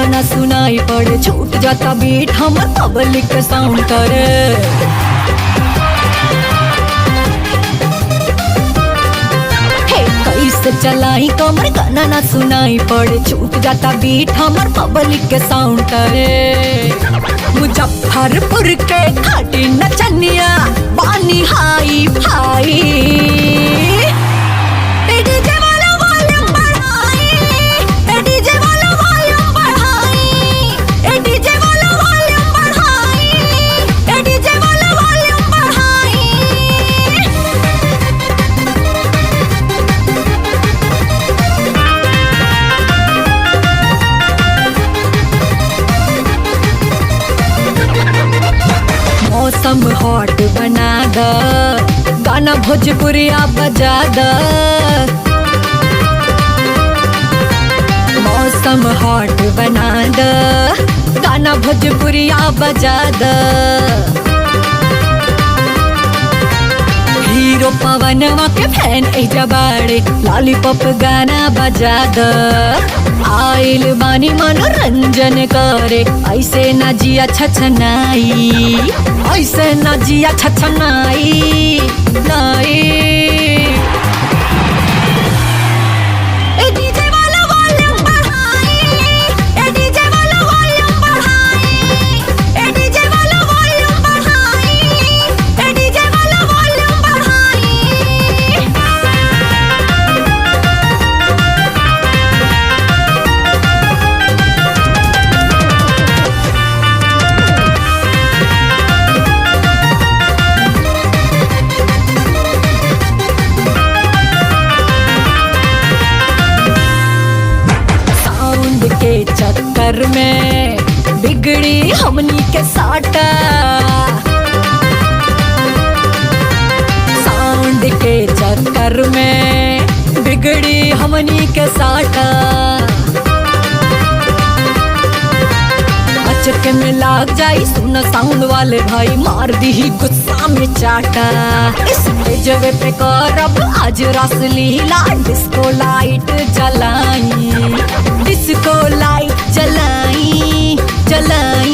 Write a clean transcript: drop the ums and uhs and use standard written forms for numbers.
ना सुनाई पड़े, छूट जाता बीट हमर पब्लिक साउंड करे। कैसे चलाई कमर गाना ना सुनाई पड़े, छूट जाता बीट हमर पब्लिक के साउंड करे। मुजफ्फरपुर के खाटी नचनिया बानी हाई भाई, डीजे वाला वॉल्यूम बढ़ाई, डीजे वाला वॉल्यूम बढ़ाई, डीजे वाला वॉल्यूम बढ़ाई, डीजे वाला वॉल्यूम बढ़ाई। मौसम हॉट बना द, गाना भोजपुरिया बजा द। मौसम हॉट बना द, गाना भोजपुरिया बजा द। हीरो पवनवा के फैन एजा बाड़े, लॉलीपॉप गाना बजा द। आइल बानी मनोरंजन करे, ऐसे ना जिया छछनाई, ऐसे ना जिया छछनाई नाई। डीजे वाला वॉल्यूम बढ़ाई, डीजे वाला वॉल्यूम बढ़ाई, डीजे वाला वॉल्यूम बढ़ाई, डीजे वाला वॉल्यूम बढ़ाई। के चक्कर में बिगड़ी हमनी के साटा, साउंड के चक्कर में बिगड़ी हमनी के साटा। अचके में लाग जाई सुन साउंड वाले भाई, मार दी ही गुस्सा में चाटा। इस जगह पे करब आज रस लीला, डिस्को लाइट जलाई, डिस्को लाइट जलाई जलाई।